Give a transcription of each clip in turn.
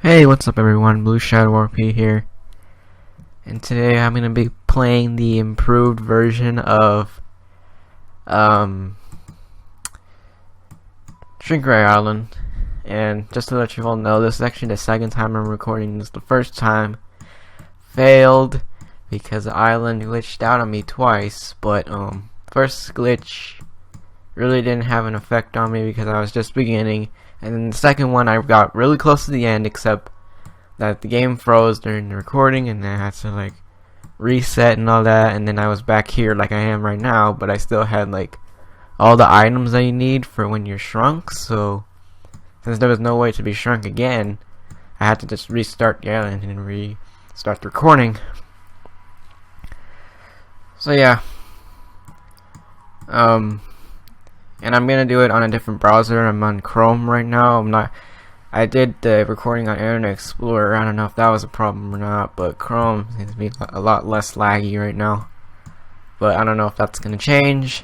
Hey, what's up everyone? Blue Shadow RP here. And today I'm gonna be playing the improved version of Shrink Ray Island. And just to let you all know, this is actually the second time I'm recording this. The first time failed because the island glitched out on me twice, but first glitch really didn't have an effect on me because I was just beginning. And then the second one, I got really close to the end, except that the game froze during the recording, and I had to like reset and all that. And then I was back here like I am right now, but I still had like all the items that you need for when you're shrunk. So since there was no way to be shrunk again, I had to just restart the island and restart the recording. So yeah, and I'm gonna do it on a different browser. I'm on Chrome right now. I did the recording on Internet Explorer. I don't know if that was a problem or not, but Chrome seems to be a lot less laggy right now. But I don't know if that's gonna change.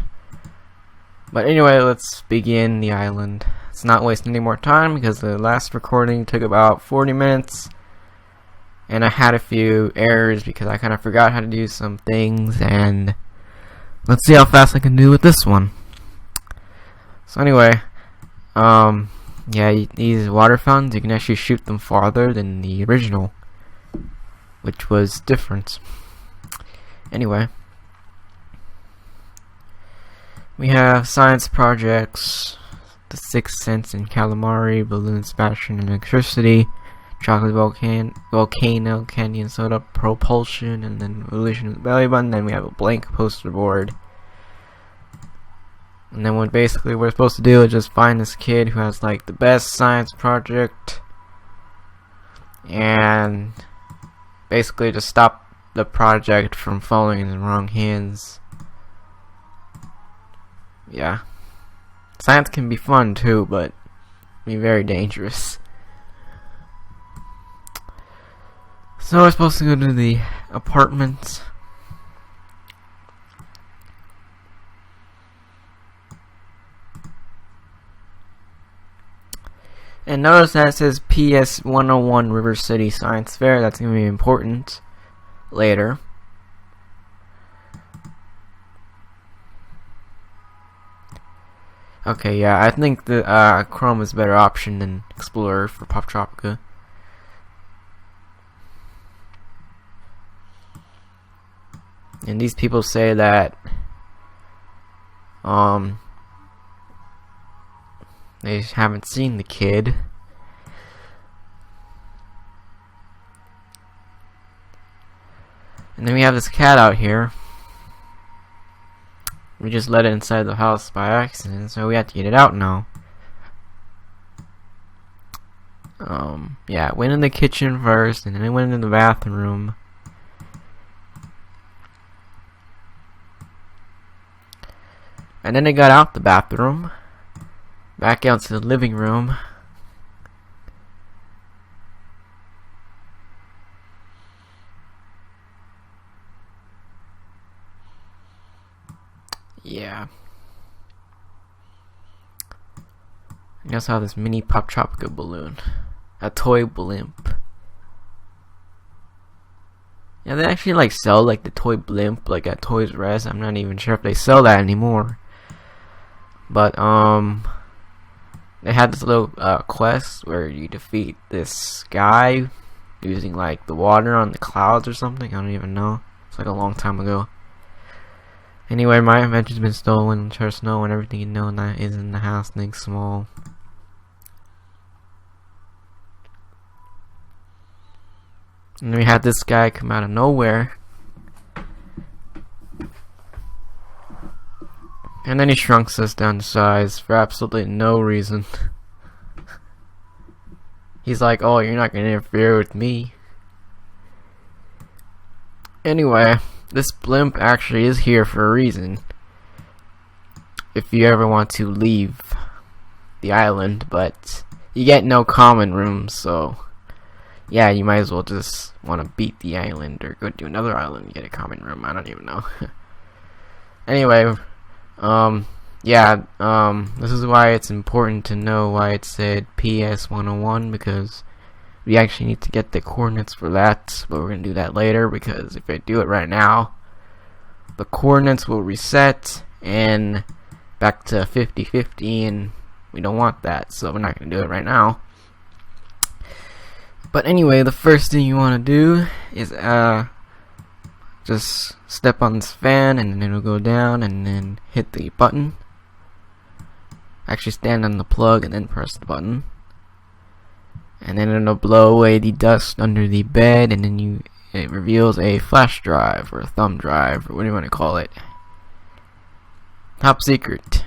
But anyway, let's begin the island. Let's not waste any more time because the last recording took about 40 minutes. And I had a few errors because I kind of forgot how to do some things. And let's see how fast I can do with this one. So anyway, yeah, these water fountains, you can actually shoot them farther than the original, which was different. Anyway, we have science projects, the Sixth Sense and Calamari, balloon smashing and electricity, chocolate volcano, canyon soda, propulsion, and then evolution of the belly button. Then we have a blank poster board. And then what basically we're supposed to do is just find this kid who has like the best science project and basically just stop the project from falling in the wrong hands. Yeah. Science can be fun too, but be very dangerous. So we're supposed to go to the apartment. And notice that it says PS 101 River City Science Fair. That's going to be important later. Okay, yeah, I think the Chrome is a better option than Explorer for Poptropica. And these people say that they haven't seen the kid. And then we have this cat out here. We just let it inside the house by accident, so we have to get it out now. Yeah, it went in the kitchen first, and then it went in the bathroom. And then it got out the bathroom. Back out to the living room. Yeah. I also have this mini Poptropica balloon. A toy blimp. Yeah, they actually like sell like the toy blimp like at Toys R Us. I'm not even sure if they sell that anymore. But they had this little quest where you defeat this guy using like the water on the clouds or something. I don't even know. It's like a long time ago. Anyway, my invention's been stolen. Trust no one. Everything you know that is in the house. Think small. And we had this guy come out of nowhere. And then he shrunks us down to size for absolutely no reason. He's like, oh, you're not going to interfere with me. Anyway, this blimp actually is here for a reason. If you ever want to leave the island, but you get no common rooms, so yeah, you might as well just want to beat the island or go to another island and get a common room. I don't even know. Anyway, this is why it's important to know why it said PS 101, because We actually need to get the coordinates for that, but we're going to do that later, because if I do it right now, the coordinates will reset and back to 50-50, and we don't want that, so we're not going to do it right now. But anyway, the first thing you want to do is just step on this fan, and then it'll go down, and then hit the button. Actually stand on the plug and then press the button, and then it'll blow away the dust under the bed, and then it reveals a flash drive or a thumb drive, or what do you want to call it. Top secret.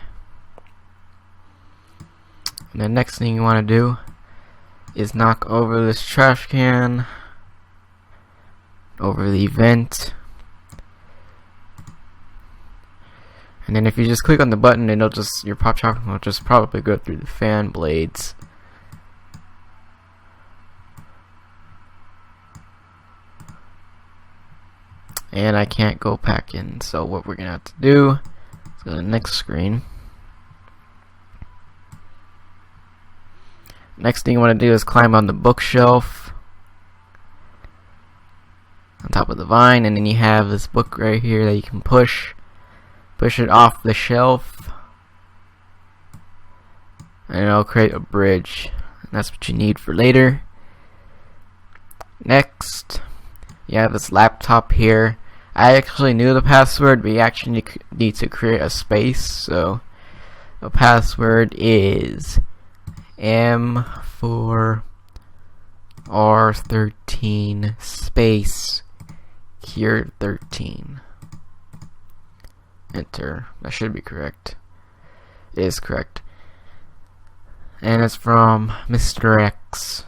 And the next thing you want to do is knock over this trash can over the vent, and then if you just click on the button, your Poptropica will just probably go through the fan blades. And I can't go back in, so what we're gonna have to do is go to the next screen. Next thing you want to do is climb on the bookshelf on top of the vine, and then you have this book right here that you can push it off the shelf, and it'll create a bridge, and that's what you need for later. Next, you have this laptop here. I actually knew the password, but you actually need to create a space, so the password is M4R13 space here 13. Enter. That should be correct. It is correct. And it's from Mr. X.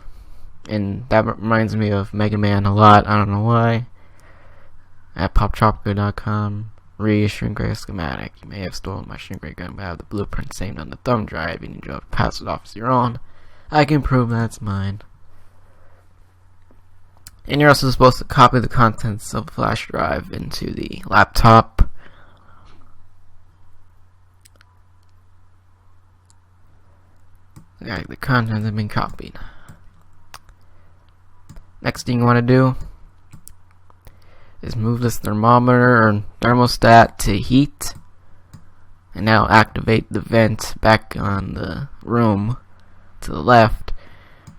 And that reminds me of Mega Man a lot. I don't know why. At Poptropica.com. Shrink ray schematic. You may have stolen my shrink ray gun, but I have the blueprint saved on the thumb drive, and you just pass it off as your own. I can prove that's mine. And you're also supposed to copy the contents of the flash drive into the laptop. Okay, the contents have been copied. Next thing you want to do is move this thermometer or thermostat to heat, and now activate the vent back on the room to the left.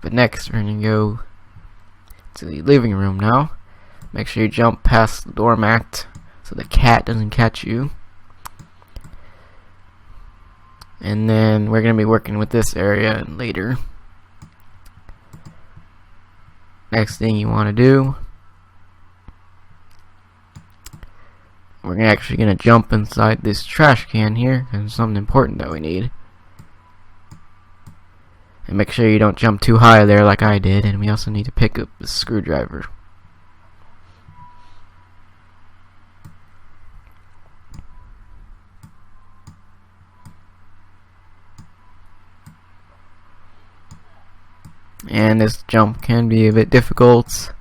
But next we're going to go to the living room now. Make sure you jump past the doormat so the cat doesn't catch you. And then we're going to be working with this area later. Next thing you want to do, we're actually going to jump inside this trash can here, because there's something important that we need. And make sure you don't jump too high there like I did, and we also need to pick up the screwdriver. And this jump can be a bit difficult.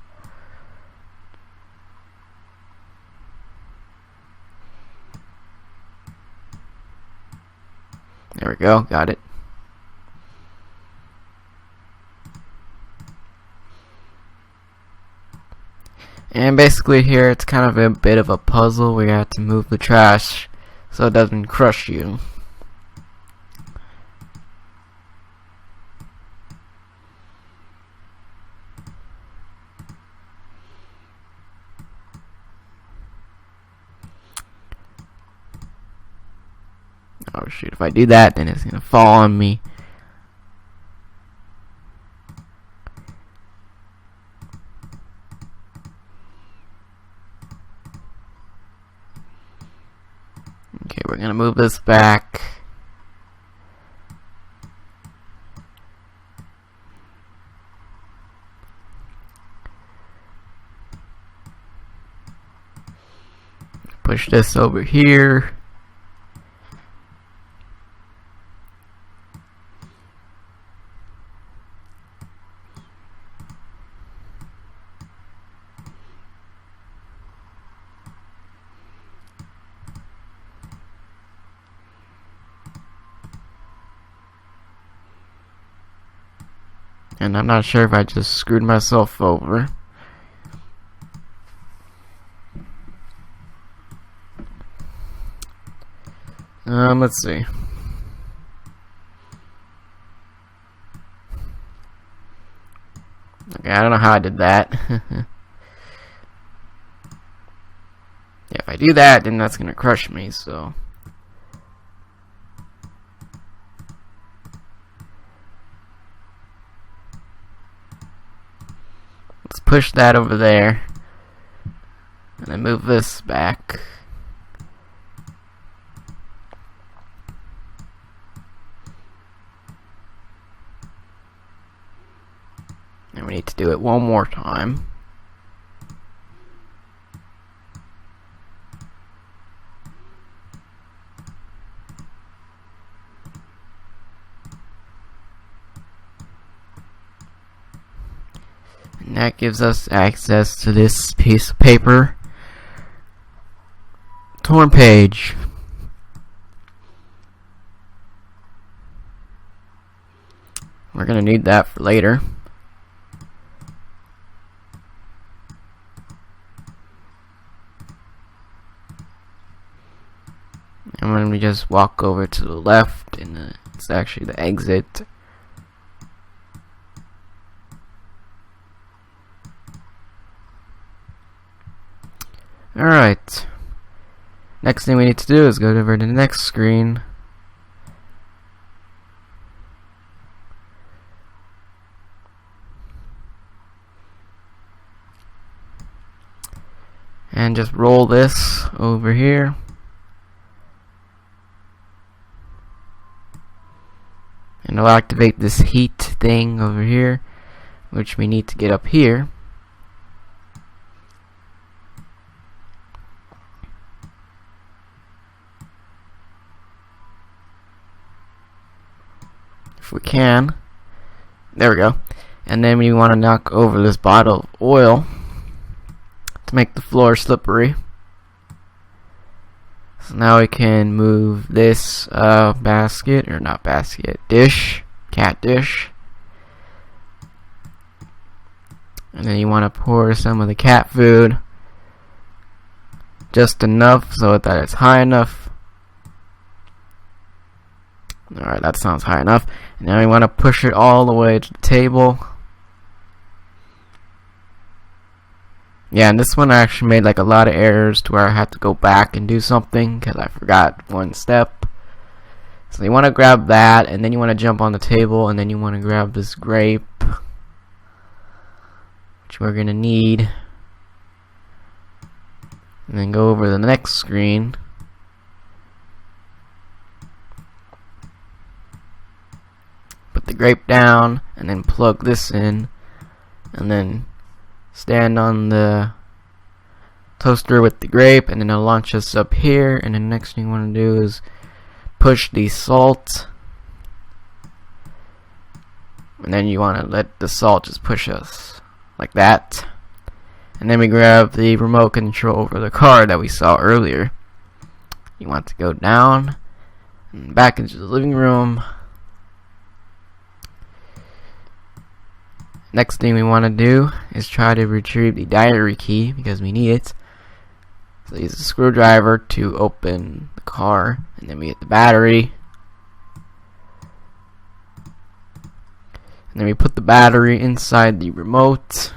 There we go, got it. And basically here it's kind of a bit of a puzzle. We have to move the trash so it doesn't crush you. Oh shoot, if I do that, then it's gonna fall on me. Okay, we're gonna move this back. Push this over here. And I'm not sure if I just screwed myself over. Let's see. Okay, I don't know how I did that. Yeah, if I do that, then that's gonna crush me, so. Let's push that over there. And then move this back. And we need to do it one more time. And that gives us access to this piece of paper. Torn page. We're gonna need that for later. And when we just walk over to the left, and it's actually the exit. Alright. Next thing we need to do is go over to the next screen. And just roll this over here. And it'll activate this heat thing over here, which we need to get up here. If we can. There we go. And then we want to knock over this bottle of oil to make the floor slippery. So now we can move this basket, or not basket, dish, cat dish. And then you want to pour some of the cat food, just enough so that it's high enough. Alright, that sounds high enough. And now we want to push it all the way to the table. Yeah, and this one I actually made like a lot of errors to where I had to go back and do something because I forgot one step. So you want to grab that, and then you want to jump on the table, and then you want to grab this grape, which we're going to need. And then go over to the next screen. Put the grape down, and then plug this in, and then stand on the toaster with the grape, and then it'll launch us up here. And the next thing you want to do is push the salt, and then you want to let the salt just push us like that. And then we grab the remote control over the car that we saw earlier. You want to go down and back into the living room. Next thing we want to do is try to retrieve the diary key because we need it. So use a screwdriver to open the car, and then we hit the battery. And then we put the battery inside the remote.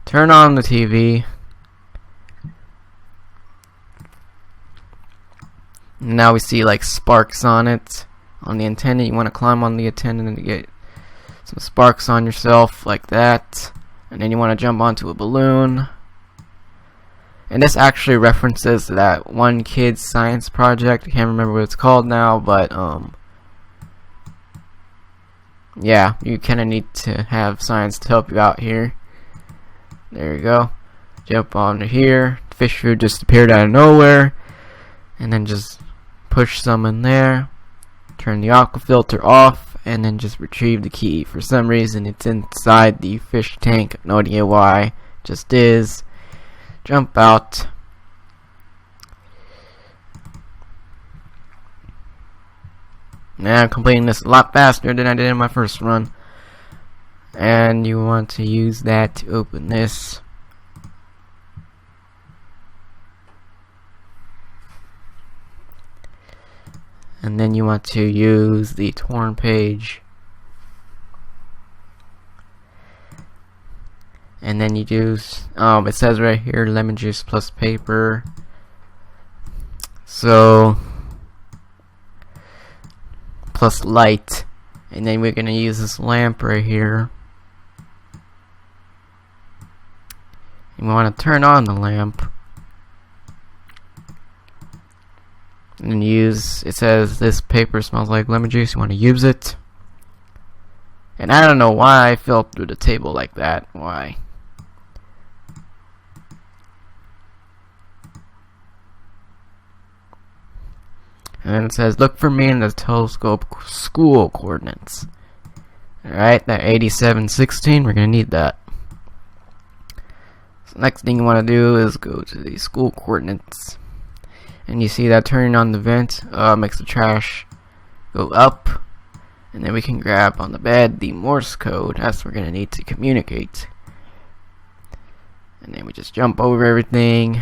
Turn on the TV. And now we see like sparks on it. On the antenna, you want to climb on the antenna to get some sparks on yourself like that. And then you want to jump onto a balloon. And this actually references that one kid's science project. I can't remember what it's called now, but yeah, you kind of need to have science to help you out here. There you go. Jump onto here. Fish food just appeared out of nowhere. And then just push some in there. Turn the aqua filter off, and then just retrieve the key. For some reason it's inside the fish tank. No idea why. Just is. Jump out. Now I'm completing this a lot faster than I did in my first run. and you want to use that to open this. And then you want to use the torn page, and then you use it says right here lemon juice plus paper, so plus light, and then we're gonna use this lamp right here, and we want to turn on the lamp. And use, it says this paper smells like lemon juice, you want to use it. And I don't know why I fell through the table like that. Why? And then it says look for me in the telescope school coordinates. Alright, that 8716, we're gonna need that. So next thing you want to do is go to the school coordinates. And you see that turning on the vent makes the trash go up. And then we can grab on the bed the Morse code. That's what we're going to need to communicate. And then we just jump over everything.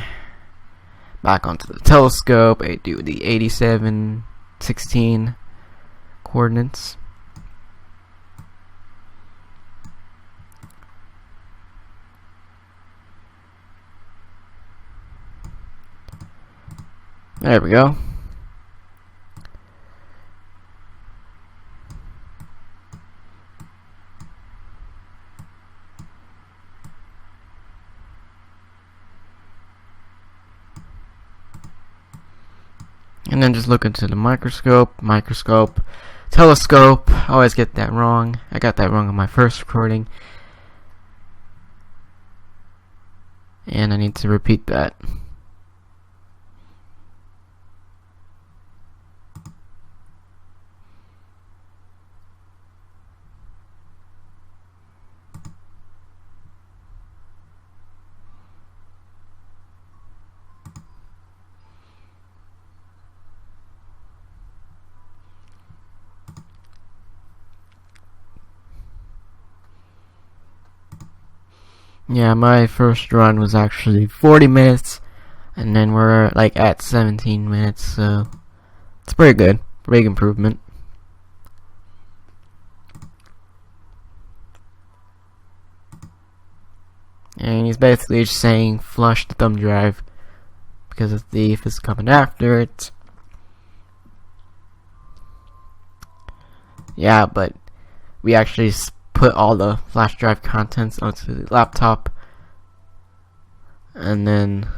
Back onto the telescope. I do the 8716 coordinates. There we go. And then just look into the microscope, telescope. I always get that wrong. I got that wrong on my first recording. And I need to repeat that. Yeah, my first run was actually 40 minutes, and then we're like at 17 minutes, so it's pretty good. Big improvement. And he's basically just saying flush the thumb drive because the thief is coming after it. Yeah, but we actually put all the flash drive contents onto the laptop, and then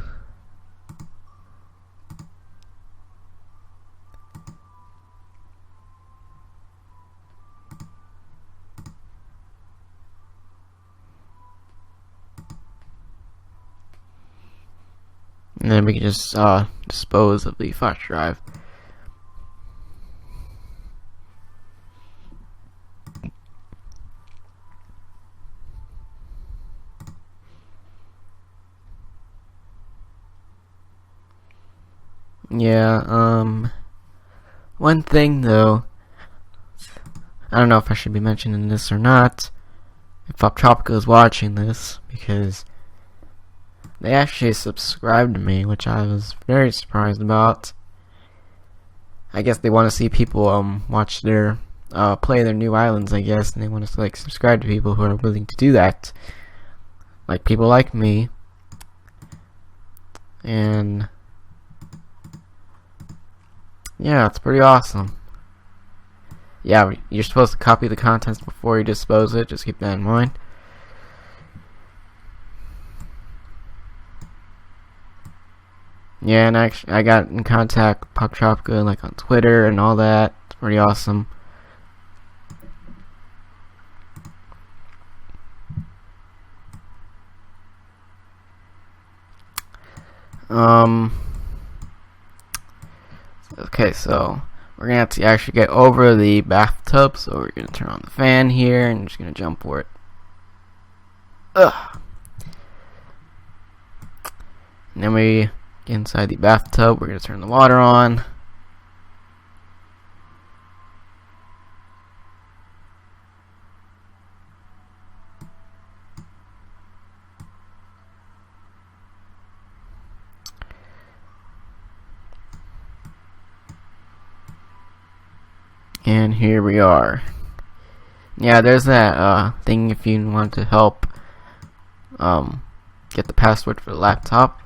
we can just dispose of the flash drive. Yeah, one thing though, I don't know if I should be mentioning this or not, if Poptropica is watching this, because they actually subscribed to me, which I was very surprised about. I guess they want to see people watch their play their new islands, I guess, and they want to like subscribe to people who are willing to do that, like people like me. And yeah, it's pretty awesome. Yeah, you're supposed to copy the contents before you dispose it, just keep that in mind. Yeah, and actually, I got in contact with Poptropica, like on Twitter and all that. It's pretty awesome. Okay, so we're gonna have to actually get over the bathtub, so we're gonna turn on the fan here and just gonna jump for it. Ugh. And then we get inside the bathtub, we're gonna turn the water on. And here we are. Yeah, there's that thing if you want to help get the password for the laptop.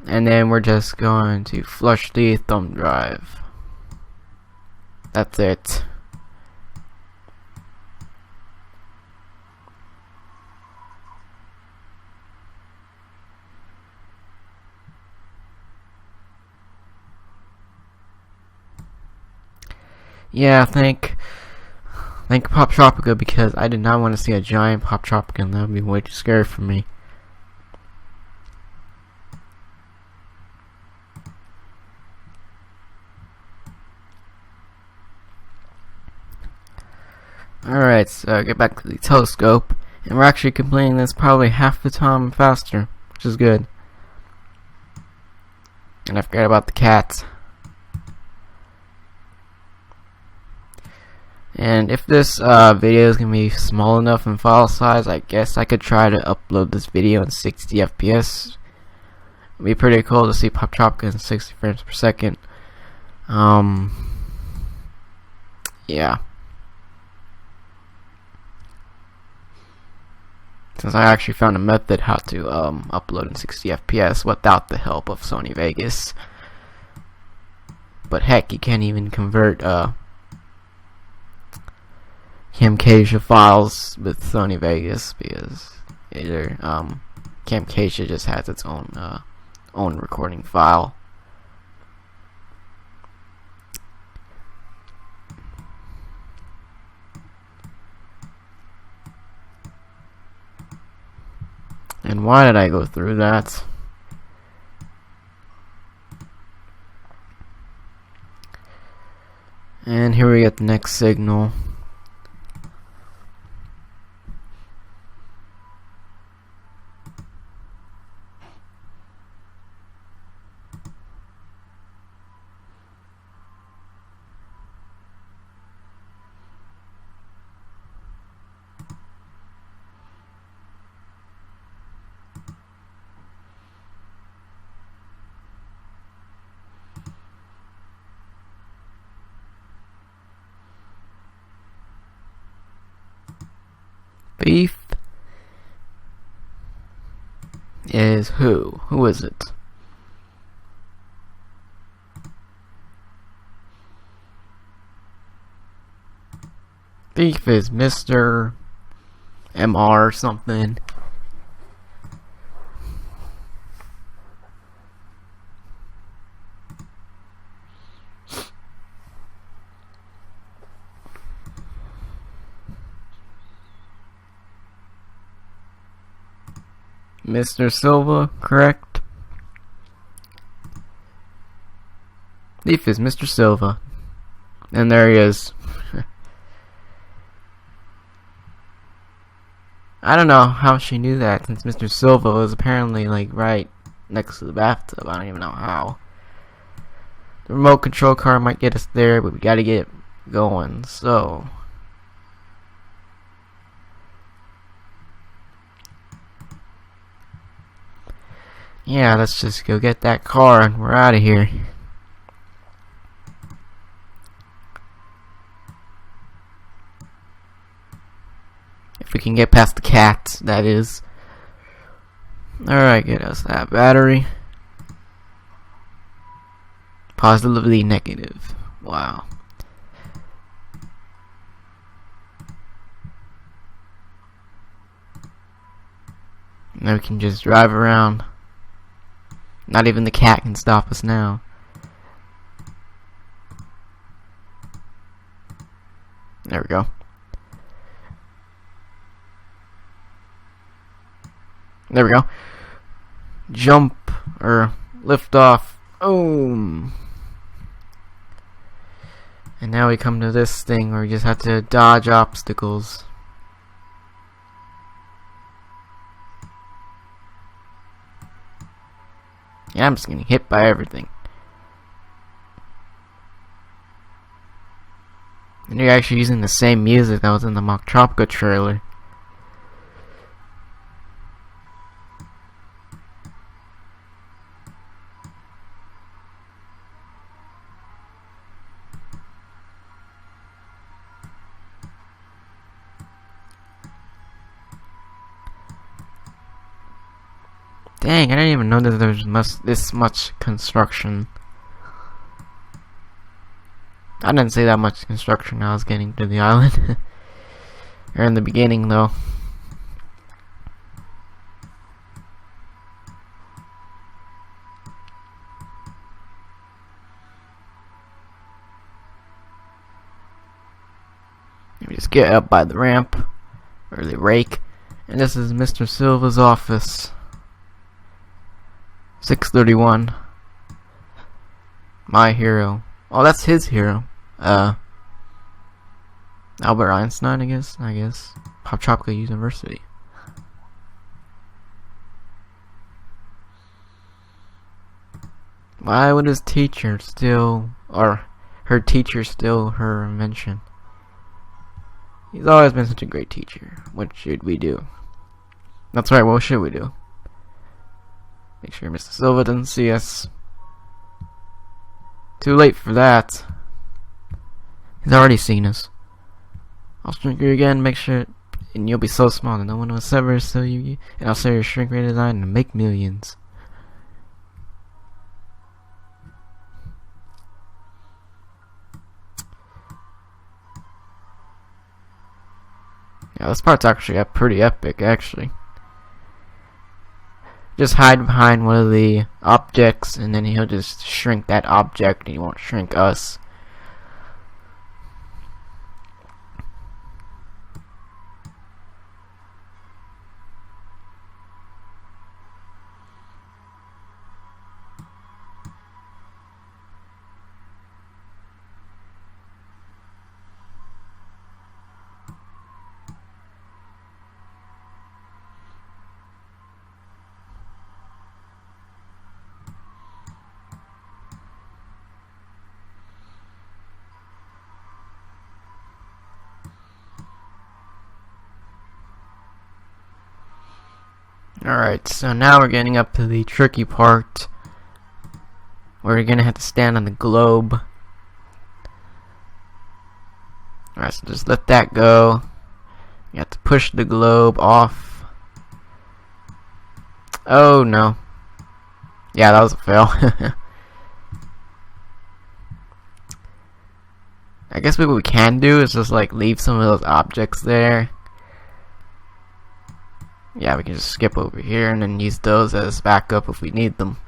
And then we're just going to flush the thumb drive. That's it. Yeah, thank Poptropica, because I did not want to see a giant Poptropica, and that would be way too scary for me. Alright, so get back to the telescope, and we're actually completing this probably half the time faster, which is good. And I forgot about the cats. And if this video is going to be small enough in file size, I guess I could try to upload this video in 60 FPS. It'd be pretty cool to see Poptropica in 60 frames per second. Yeah. Since I actually found a method how to upload in 60 FPS without the help of Sony Vegas. But heck, you can't even convert Camtasia files with Sony Vegas, because either Camtasia just has its own recording file. And why did I go through that? And here we get the next signal. Thief is who? Who is it? Thief is Mr. MR something. Mr. Silva, correct? Thief is Mr. Silva. And there he is. I don't know how she knew that, since Mr. Silva was apparently like right next to the bathtub. I don't even know how. The remote control car might get us there, but we gotta get it going, so yeah, let's just go get that car and we're out of here. If we can get past the cats, that is. Alright, get us that battery. Positively negative. Wow. Now we can just drive around. Not even the cat can stop us now. There we go. There we go. Jump or lift off. Boom. And now we come to this thing where we just have to dodge obstacles. Yeah, I'm just getting hit by everything. And you're actually using the same music that was in the Poptropica trailer. Dang, I didn't even know that there was this much construction. I didn't see that much construction when I was getting to the island. Or in the beginning, though. Let me just get up by the ramp. Or the rake. And this is Mr. Silva's office. 631. My hero. Oh, that's his hero. Albert Einstein, I guess. Poptropica University. Why would his teacher steal, or her teacher steal her invention? He's always been such a great teacher. What should we do? That's right, what should we do? Make sure Mr. Silva doesn't see us. Too late for that. He's already seen us. I'll shrink you again, make sure, and you'll be so small that no one will ever sell you, and I'll sell your shrink ray design and make millions. Yeah, this part's actually pretty epic, actually. Just hide behind one of the objects, and then he'll just shrink that object, and he won't shrink us. Alright, so now we're getting up to the tricky part. We're gonna have to stand on the globe. Alright, so just let that go. You have to push the globe off. Oh no. Yeah, that was a fail. I guess what we can do is just like leave some of those objects there. Yeah, we can just skip over here and then use those as backup if we need them.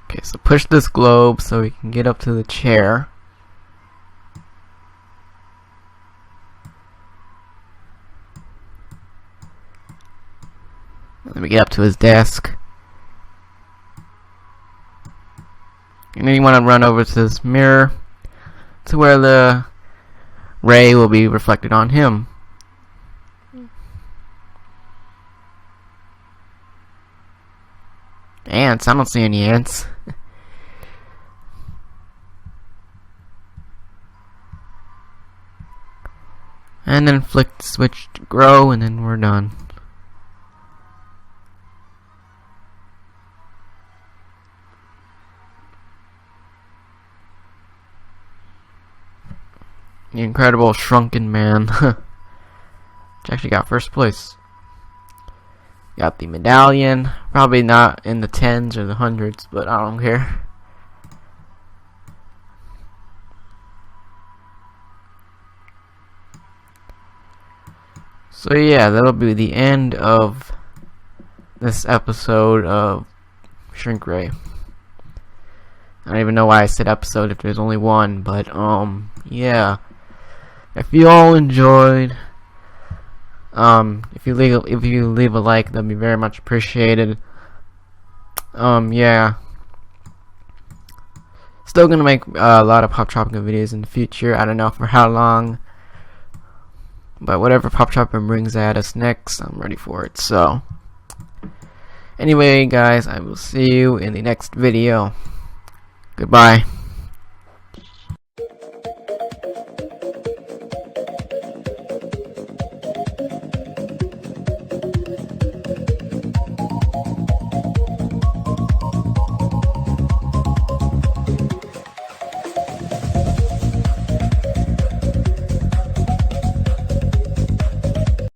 Okay, so push this globe so we can get up to the chair. Let me get up to his desk. And then you want to run over to this mirror to where the ray will be reflected on him. Ants? I don't see any ants. And then flick the switch to grow, and then we're done. The incredible shrunken man. Which actually got first place. Got the medallion. Probably not in the tens or the hundreds, but I don't care. So yeah, that'll be the end of this episode of Shrink Ray. I don't even know why I said episode if there's only one, but yeah. If you all enjoyed, if you leave a like, that'd be very much appreciated. Yeah. Still gonna make a lot of Poptropica videos in the future. I don't know for how long, but whatever Poptropica brings at us next, I'm ready for it. So, anyway, guys, I will see you in the next video. Goodbye.